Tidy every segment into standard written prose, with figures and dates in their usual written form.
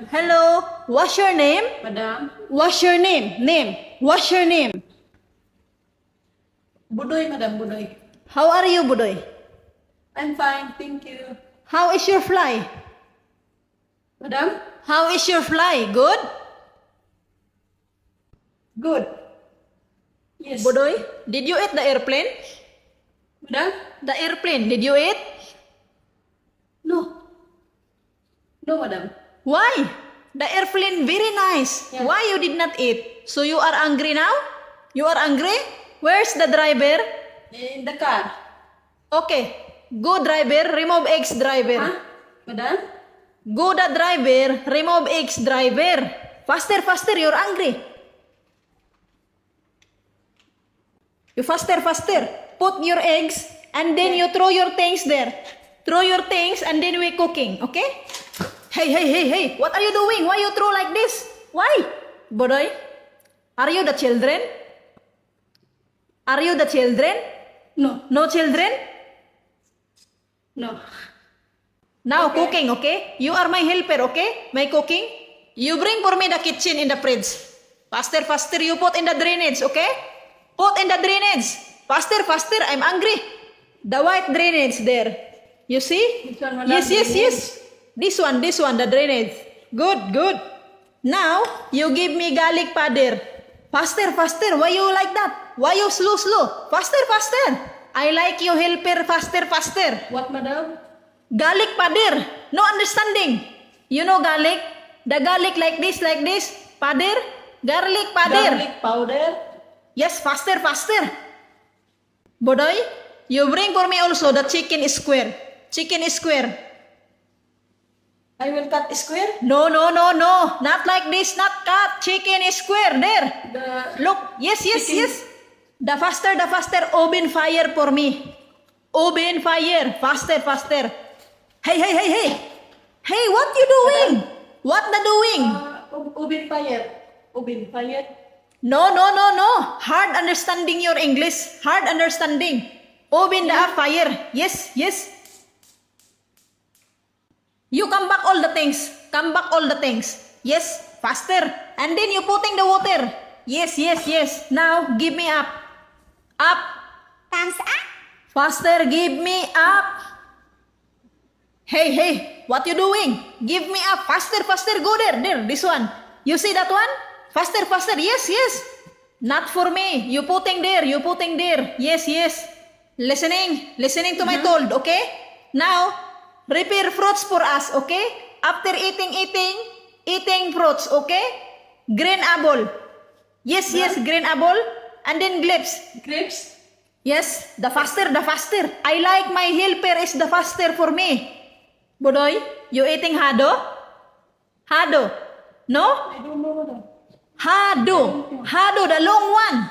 madam. Hello. What's your name? Madam. What's your name? What's your name? Budoy, madam, Budoy. How are you, Budoy? I'm fine, thank you. How is your fly? Madam? How is your fly? Good? Good. Yes. Budoy, did you eat the airplane? Madam? The airplane, did you eat? No. No, madam. Why? The airplane very nice. Yeah. Why you did not eat? So you are angry now? You are angry? Where's the driver? In the car. Okay. Go driver, remove X driver. Huh? Madam? Go the driver, remove X driver. Faster, faster, you're angry. You faster, faster. Put your eggs and then you throw your things there. Throw your things and then we cooking, okay? Hey, hey, hey, hey. What are you doing? Why you throw like this? Why? Bodoy, are you the children? Are you the children? No. No children? No. Now Okay. cooking, okay? You are my helper, okay? My cooking. You bring for me the kitchen in the fridge. Faster, faster, you put in the drainage, okay? Put in the drainage. Faster, faster, I'm angry. The white drainage there. You see? Which one, madam? Yes, yes, Drainage? yes. This one, the drainage. Good, good. Now, you give me garlic powder. Faster, faster, why you like that? Why you slow, slow? Faster, faster. I like you helper, faster, faster. What, madam? Garlic powder. No understanding. You know garlic? The garlic like this, powder. Garlic powder. Garlic powder. Yes, faster, faster. Bodoy, you bring for me also the chicken square. Chicken square. I will cut square. No, no, no, no. Not like this, not cut. Chicken square. There. The Look. Yes, yes, Chicken. yes. The faster. Open fire for me. Open fire. Faster, faster. Hey, hey, hey, hey. Hey, what you doing? What the doing? oven fire. Oven fire. No, no, no, no. Hard understanding your English. Hard understanding. Open the fire. Yes, yes. You come back all the things. Come back all the things. Yes, faster. And then you putting the water. Yes, yes, yes. Now, give me up. Up. Thumbs up. Faster, give me up. Hey, hey, what you doing? Give me up. Faster, faster. Go there. There, this one. You see that one? Faster, faster. Yes, yes. Not for me. You putting there. You putting there. Yes, yes. Listening to my told, okay? Now, prepare fruits for us, okay? After eating fruits, okay? Green apple. Yes, yes, green apple. And then grapes. Grapes. Yes, the faster. I like my helper is the faster for me. Bodoy, you eating hado? Hado. No? I don't know, madam. Hado, the long one.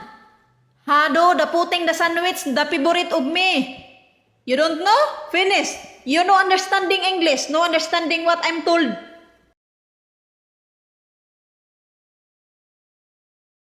Hado, the putting the sandwich, the favorite of me. You don't know? Finish. You no understanding English, no understanding what I'm told.